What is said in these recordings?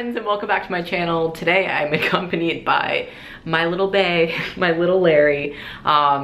friends, and welcome back to my channel. Today I'm accompanied by my little bae, my little Larry.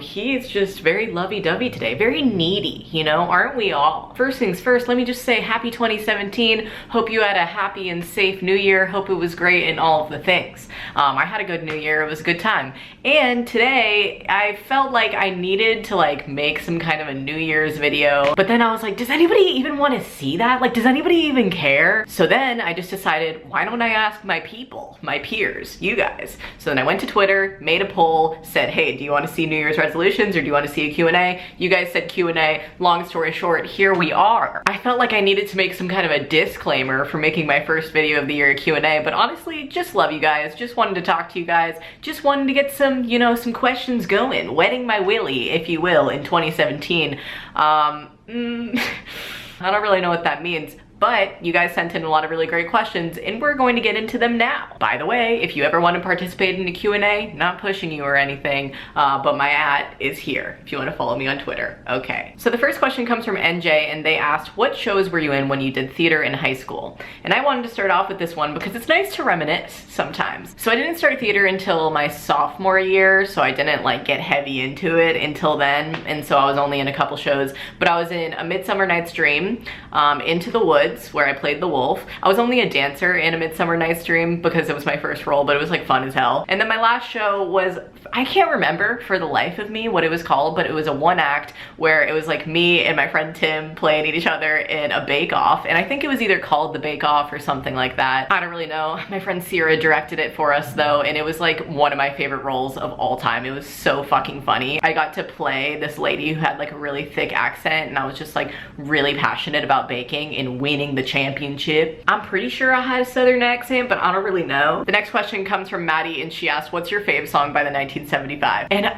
He's just very lovey-dovey today, very needy, you know, aren't we all? First things first, let me just say happy 2017. Hope you had a happy and safe new year. Hope it was great and all of the things. I had a good new year, it was a good time. And today I felt like I needed to like make some kind of a New Year's video, but then I was like, does anybody even want to see that? Like, does anybody even care? So then I just decided, why don't I ask my people, my peers, you guys? So then I went to Twitter, made a poll, said, hey, do you want to see New Year's resolutions or do you want to see a Q&A? You guys said Q&A. Long story short, here we are. I felt like I needed to make some kind of a disclaimer for making my first video of the year Q&A, but honestly, just love you guys. Just wanted to talk to you guys. Just wanted to get some, you know, some questions going. Wetting my willy, if you will, in 2017. I don't really know what that means. But you guys sent in a lot of really great questions and we're going to get into them now. By the way, if you ever want to participate in a Q&A, not pushing you or anything, but my @ is here if you want to follow me on Twitter. Okay. So the first question comes from NJ and they asked, what shows were you in when you did theater in high school? And I wanted to start off with this one because it's nice to reminisce sometimes. So I didn't start theater until my sophomore year, so I didn't like get heavy into it until then. And so I was only in a couple shows, but I was in A Midsummer Night's Dream, Into the Woods, where I played the wolf. I was only a dancer in A Midsummer Night's Dream because it was my first role, but it was like fun as hell. And then my last show was, I can't remember for the life of me what it was called, but it was a one act where it was like me and my friend Tim playing each other in a bake-off. And I think it was either called the Bake-Off or something like that. I don't really know. My friend Sierra directed it for us though, and it was like one of my favorite roles of all time. It was so fucking funny. I got to play this lady who had like a really thick accent, and I was just like really passionate about baking and winning the championship. I'm pretty sure I had a southern accent, but I don't really know. The next question comes from Maddie and she asked, what's your fave song by the 1975? And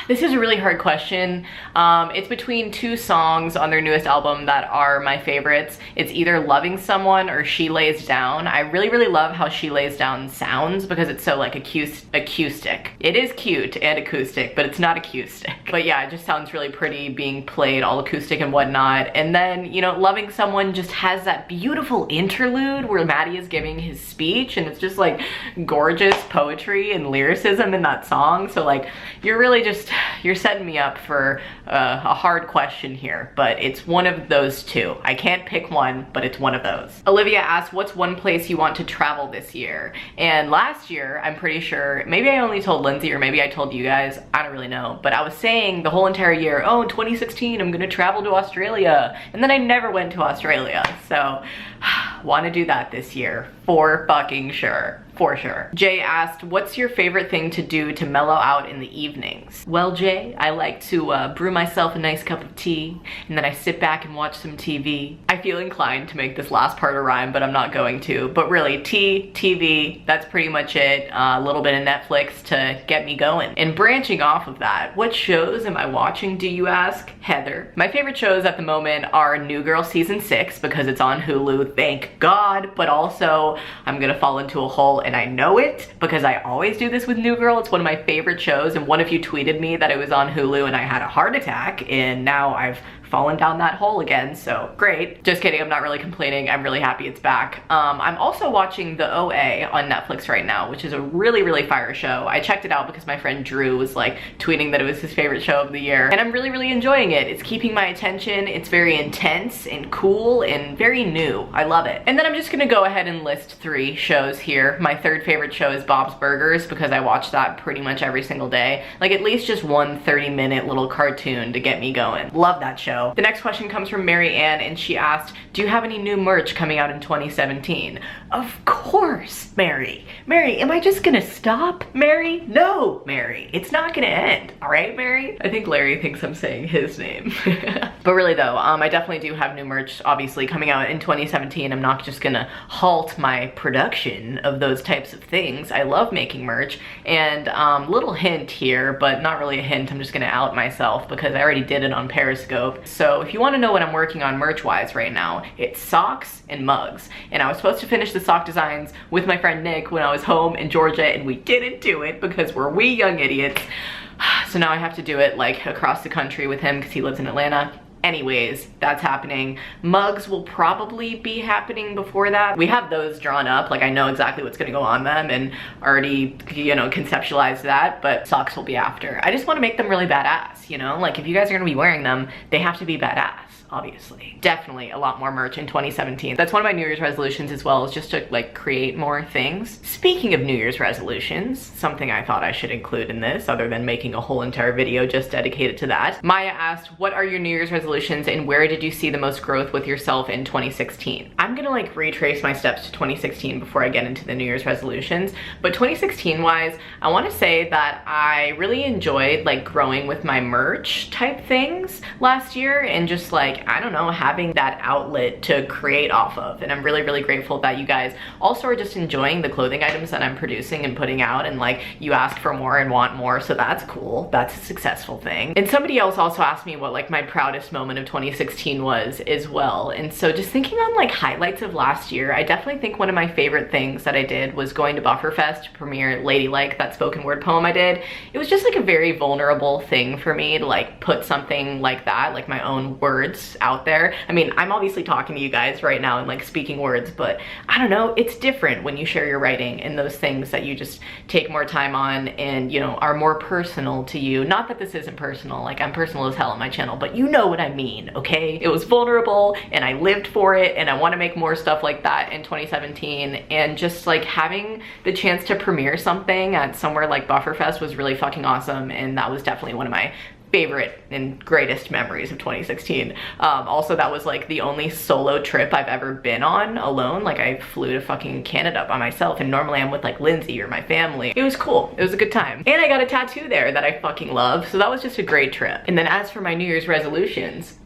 this is a really hard question. It's between two songs on their newest album that are my favorites. It's either Loving Someone or She Lays Down. I really love how She Lays Down sounds because it's so like acoustic. It is cute and acoustic, but it's not acoustic. But yeah, it just sounds really pretty being played all acoustic and whatnot. And then, you know, Loving Someone just has that beautiful interlude where Maddie is giving his speech and it's just like gorgeous poetry and lyricism in that song. So like, you're really just, you're setting me up for a hard question here, but it's one of those two. I can't pick one, but it's one of those. Olivia asked, what's one place you want to travel this year? And last year, I'm pretty sure, maybe I only told Lindsay or maybe I told you guys, I don't really know, but I was saying the whole entire year, oh, in 2016, I'm gonna travel to Australia. And then I never went to Australia. So want to do that this year for fucking sure. For sure. Jay asked, what's your favorite thing to do to mellow out in the evenings? Well, Jay, I like to brew myself a nice cup of tea and then I sit back and watch some TV. I feel inclined to make this last part a rhyme, but I'm not going to. But really, tea, TV, that's pretty much it. A little bit of Netflix to get me going. And branching off of that, what shows am I watching, do you ask? Heather. My favorite shows at the moment are New Girl Season 6 because it's on Hulu, thank God, but also I'm gonna fall into a hole and I know it because I always do this with New Girl. It's one of my favorite shows, and one of you tweeted me that it was on Hulu and I had a heart attack, and now I've fallen down that hole again, so great. Just kidding, I'm not really complaining. I'm really happy it's back. I'm also watching The OA on Netflix right now, which is a really fire show. I checked it out because my friend Drew was like tweeting that it was his favorite show of the year, and I'm really enjoying it. It's keeping my attention. It's very intense and cool and very new. I love it. And then I'm just gonna go ahead and list 3 shows here. My third favorite show is Bob's Burgers because I watch that pretty much every single day. Like at least just one 30-minute little cartoon to get me going. Love that show. The next question comes from Mary Ann and she asked, do you have any new merch coming out in 2017? Of course, Mary. Mary, am I just gonna stop, Mary? No, Mary, it's not gonna end. All right, Mary? I think Larry thinks I'm saying his name. But really though, I definitely do have new merch obviously coming out in 2017. I'm not just gonna halt my production of those types of things. I love making merch, and little hint here, but not really a hint, I'm just gonna out myself because I already did it on Periscope. So if you want to know what I'm working on merch-wise right now, it's socks and mugs. And I was supposed to finish the sock designs with my friend Nick when I was home in Georgia, and we didn't do it because we're wee young idiots. So now I have to do it like across the country with him because he lives in Atlanta. Anyways, that's happening. Mugs will probably be happening before that. We have those drawn up, like I know exactly what's gonna go on them and already, you know, conceptualized that, but socks will be after. I just wanna make them really badass, you know? Like if you guys are gonna be wearing them, they have to be badass. Obviously. Definitely a lot more merch in 2017. That's one of my New Year's resolutions as well, is just to like create more things. Speaking of New Year's resolutions, something I thought I should include in this other than making a whole entire video just dedicated to that. Maya asked, what are your New Year's resolutions and where did you see the most growth with yourself in 2016? I'm gonna like retrace my steps to 2016 before I get into the New Year's resolutions, but 2016 wise, I wanna say that I really enjoyed like growing with my merch type things last year and just like, I don't know, having that outlet to create off of. And I'm really, really grateful that you guys also are just enjoying the clothing items that I'm producing and putting out, and like you ask for more and want more, so that's cool. That's a successful thing. And somebody else also asked me what like my proudest moment of 2016 was as well. And so just thinking on like highlights of last year, I definitely think one of my favorite things that I did was going to Bufferfest to premiere Ladylike, that spoken word poem I did. It was just like a very vulnerable thing for me to like put something like that, like my own words out there. I mean, I'm obviously talking to you guys right now and like speaking words, but I don't know, it's different when you share your writing and those things that you just take more time on and, you know, are more personal to you. Not that this isn't personal, like I'm personal as hell on my channel, but you know what I mean, okay? It was vulnerable and I lived for it, and I want to make more stuff like that in 2017. And just like having the chance to premiere something at somewhere like Bufferfest was really fucking awesome, and that was definitely one of my favorite and greatest memories of 2016. Also, that was like the only solo trip I've ever been on alone. Like I flew to fucking Canada by myself, and normally I'm with like Lindsay or my family. It was cool. It was a good time. And I got a tattoo there that I fucking love. So that was just a great trip. And then as for my New Year's resolutions,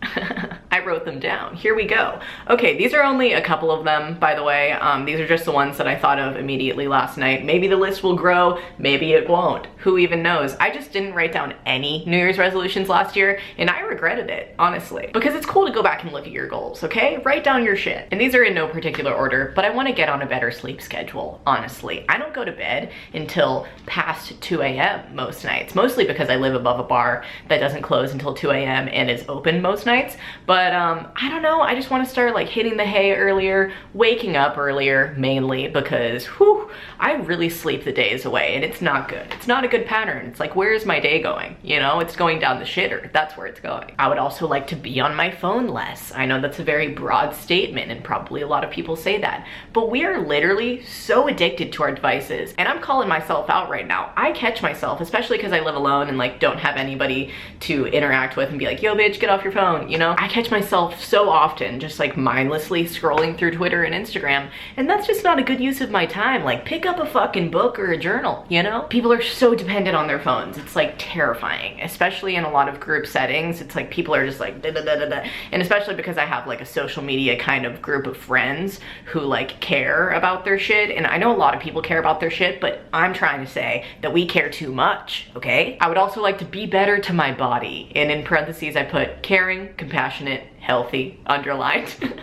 I wrote them down. Here we go. Okay, these are only a couple of them, by the way. These are just the ones that I thought of immediately last night. Maybe the list will grow, maybe it won't. Who even knows? I just didn't write down any New Year's resolutions last year, and I regretted it, honestly. Because it's cool to go back and look at your goals, okay? Write down your shit. And these are in no particular order, but I want to get on a better sleep schedule, honestly. I don't go to bed until past 2 a.m. most nights, mostly because I live above a bar that doesn't close until 2 a.m. and is open most nights. But I don't know, I just want to start like hitting the hay earlier, waking up earlier, mainly because whew, I really sleep the days away, and it's not good. It's not a good pattern. It's like, where's my day going? You know, it's going down the shitter. That's where it's going. I would also like to be on my phone less. I know that's a very broad statement, and probably a lot of people say that, but we are literally so addicted to our devices. And I'm calling myself out right now. I catch myself, especially because I live alone and like don't have anybody to interact with and be like, yo bitch, get off your phone, you know? I catch myself so often just like mindlessly scrolling through Twitter and Instagram, and that's just not a good use of my time. Like, pick up a fucking book or a journal, you know? People are so dependent on their phones. It's like terrifying, especially in a lot of group settings. It's like people are just like da da da da da. And especially because I have like a social media kind of group of friends who like care about their shit, and I know a lot of people care about their shit, but I'm trying to say that we care too much, okay? I would also like to be better to my body, and in parentheses I put caring, compassionate, healthy, underlined.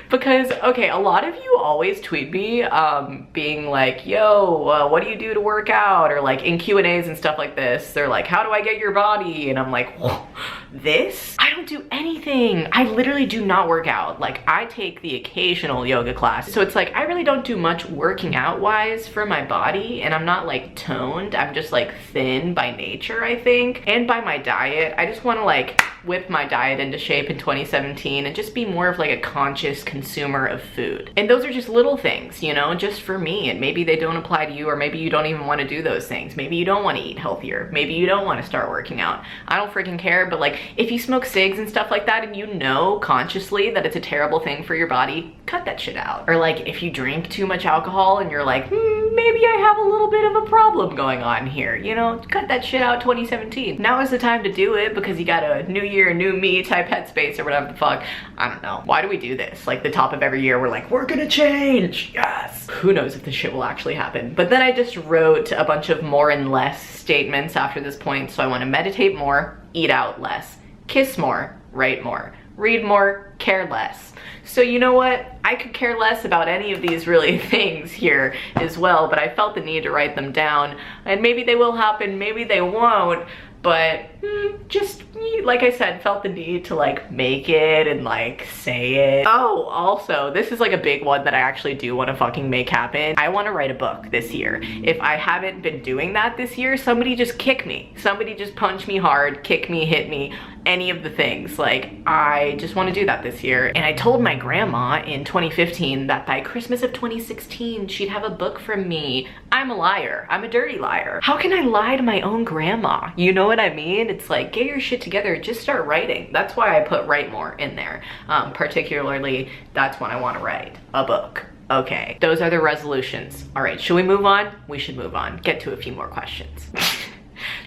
Because, okay, a lot of you always tweet me being like, yo, what do you do to work out? Or like in Q&As and stuff like this, they're like, how do I get your body? And I'm like, whoa, this? I don't do anything. I literally do not work out. Like, I take the occasional yoga class. So it's like, I really don't do much working out wise for my body, and I'm not like toned. I'm just like thin by nature, I think. And by my diet, I just want to like whip my diet into shape in 2017 and just be more of like a conscious consumer of food. And those are just little things, you know, just for me, and maybe they don't apply to you, or maybe you don't even want to do those things. Maybe you don't want to eat healthier. Maybe you don't want to start working out. I don't freaking care, but like if you smoke cigs and stuff like that and you know consciously that it's a terrible thing for your body, cut that shit out. Or like if you drink too much alcohol and you're like, maybe I have a little bit of a problem going on here, you know, cut that shit out 2017. Now is the time to do it, because you got a new year, new me type headspace or whatever the fuck. I don't know. Why do we do this? Like the top of every year, we're like, we're gonna change. Yes. Who knows if this shit will actually happen. But then I just wrote a bunch of more and less statements after this point. So I want to meditate more, eat out less, kiss more, write more, read more, care less. So you know what? I could care less about any of these really things here as well, but I felt the need to write them down, and maybe they will happen, maybe they won't. but just, like I said, felt the need to like make it and like say it. Oh, also, this is like a big one that I actually do want to fucking make happen. I want to write a book this year. If I haven't been doing that this year, somebody just kick me. Somebody just punch me hard, kick me, hit me, any of the things. Like, I just want to do that this year. And I told my grandma in 2015 that by Christmas of 2016, she'd have a book from me. I'm a liar. I'm a dirty liar. How can I lie to my own grandma? You know what I mean? It's like, get your shit together, just start writing. That's why I put write more in there. Particularly, that's when I want to write a book. Okay, those are the resolutions. All right, should we move on? We should move on. Get to a few more questions.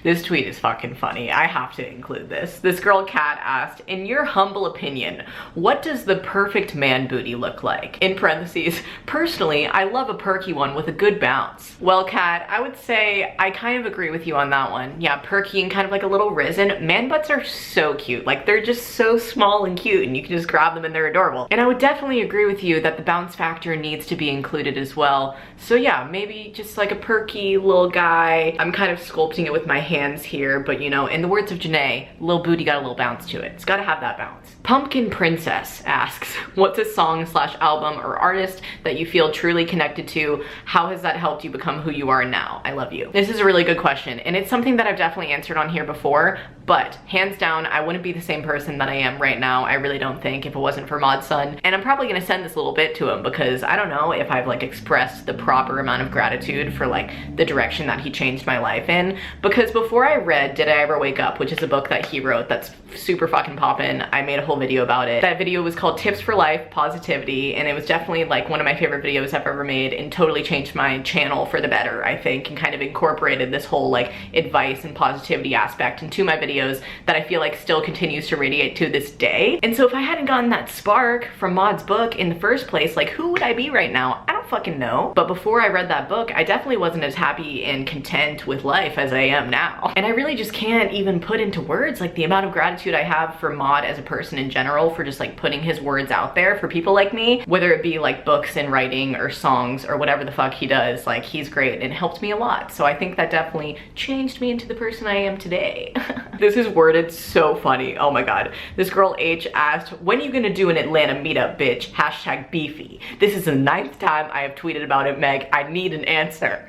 This tweet is fucking funny. I have to include this. This girl, Kat, asked, in your humble opinion, what does the perfect man booty look like? In parentheses, personally, I love a perky one with a good bounce. Well, Kat, I would say I kind of agree with you on that one. Yeah, perky and kind of like a little risen. Man butts are so cute. Like, they're just so small and cute, and you can just grab them and they're adorable. And I would definitely agree with you that the bounce factor needs to be included as well. So yeah, maybe just like a perky little guy. I'm kind of sculpting it with my hands here, but you know, in the words of Janae, little booty got a little bounce to it. It's gotta have that bounce. Pumpkin Princess asks, what's a song / album or artist that you feel truly connected to? How has that helped you become who you are now? I love you. This is a really good question, and it's something that I've definitely answered on here before, but hands down, I wouldn't be the same person that I am right now. I really don't think, if it wasn't for Mod's son. And I'm probably gonna send this little bit to him because I don't know if I've like expressed the proper amount of gratitude for like the direction that he changed my life in. Because before I read Did I Ever Wake Up, which is a book that he wrote that's super fucking poppin', I made a whole video about it. That video was called Tips for Life, Positivity, and it was definitely like one of my favorite videos I've ever made and totally changed my channel for the better, I think, and kind of incorporated this whole like advice and positivity aspect into my videos that I feel like still continues to radiate to this day. And so if I hadn't gotten that spark from Mod's book in the first place, like who would I be right now? I don't fucking know. But before I read that book, I definitely wasn't as happy and content with life as I am now. And I really just can't even put into words like the amount of gratitude I have for Mod as a person in general, for just like putting his words out there for people like me, whether it be like books and writing or songs or whatever the fuck he does. Like, he's great and helped me a lot. So I think that definitely changed me into the person I am today. This is worded so funny. Oh my god. This girl H asked, when are you gonna do an Atlanta meetup, bitch? Hashtag beefy. This is the 9th time I have tweeted about it, Meg. I need an answer.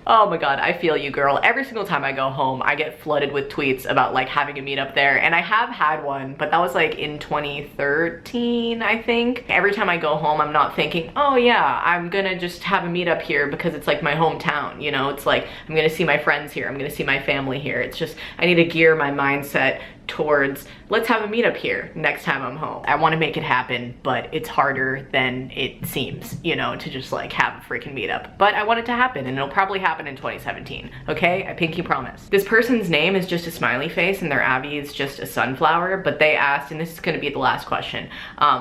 Oh my god, I feel you, girl. Every single time I go home, I get flooded with tweets about like having a meetup there, and I have had one, but that was like in 2013, I think. Every time I go home, I'm not thinking, oh yeah, I'm gonna just have a meetup here because it's like my hometown, you know? It's like, I'm gonna see my friends here, I'm gonna see my family here. It's just, I need to gear my mindset towards, let's have a meetup here next time I'm home. I want to make it happen, but it's harder than it seems, you know, to just like have a freaking meetup. But I want it to happen, and it'll probably happen in 2017, okay? I pinky promise. This person's name is just a smiley face and their Abby is just a sunflower, but they asked, and this is going to be the last question,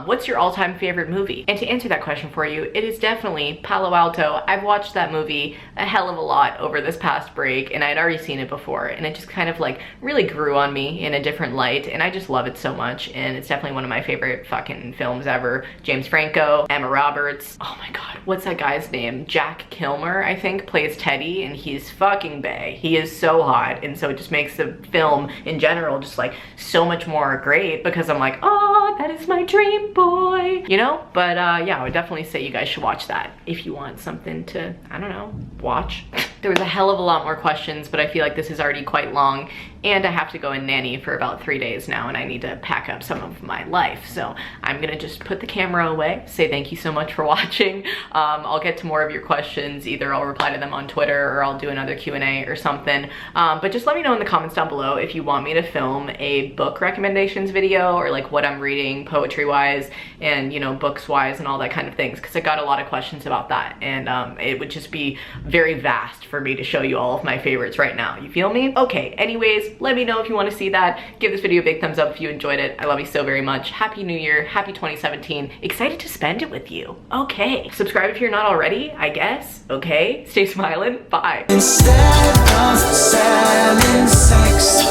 what's your all-time favorite movie? And to answer that question for you, it is definitely Palo Alto. I've watched that movie a hell of a lot over this past break, and I'd already seen it before, and it just kind of like really grew on me in a different light, and I just love it so much, and it's definitely one of my favorite fucking films ever. James Franco, Emma Roberts, oh my god, what's that guy's name? Jack Kilmer, I think, plays Teddy, and he's fucking bae. He is so hot, and so it just makes the film in general just like so much more great, because I'm like, oh, that is my dream boy, you know? But yeah, I would definitely say you guys should watch that if you want something to, I don't know, watch. There was a hell of a lot more questions, but I feel like this is already quite long, and I have to go and nanny for about 3 days now, and I need to pack up some of my life. So I'm gonna just put the camera away, say thank you so much for watching. I'll get to more of your questions. Either I'll reply to them on Twitter or I'll do another Q&A or something. But just let me know in the comments down below if you want me to film a book recommendations video, or like what I'm reading poetry-wise and, you know, books-wise and all that kind of things, because I got a lot of questions about that, and it would just be very vast for me to show you all of my favorites right now. You feel me? Okay, anyways, let me know if you want to see that. Give this video a big thumbs up if you enjoyed it. I love you so very much. Happy New Year. Happy 2017. Excited to spend it with you. Okay. Subscribe if you're not already, I guess. Okay. Stay smiling. Bye. Instead of selling sex,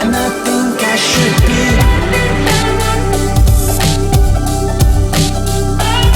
and I think I should be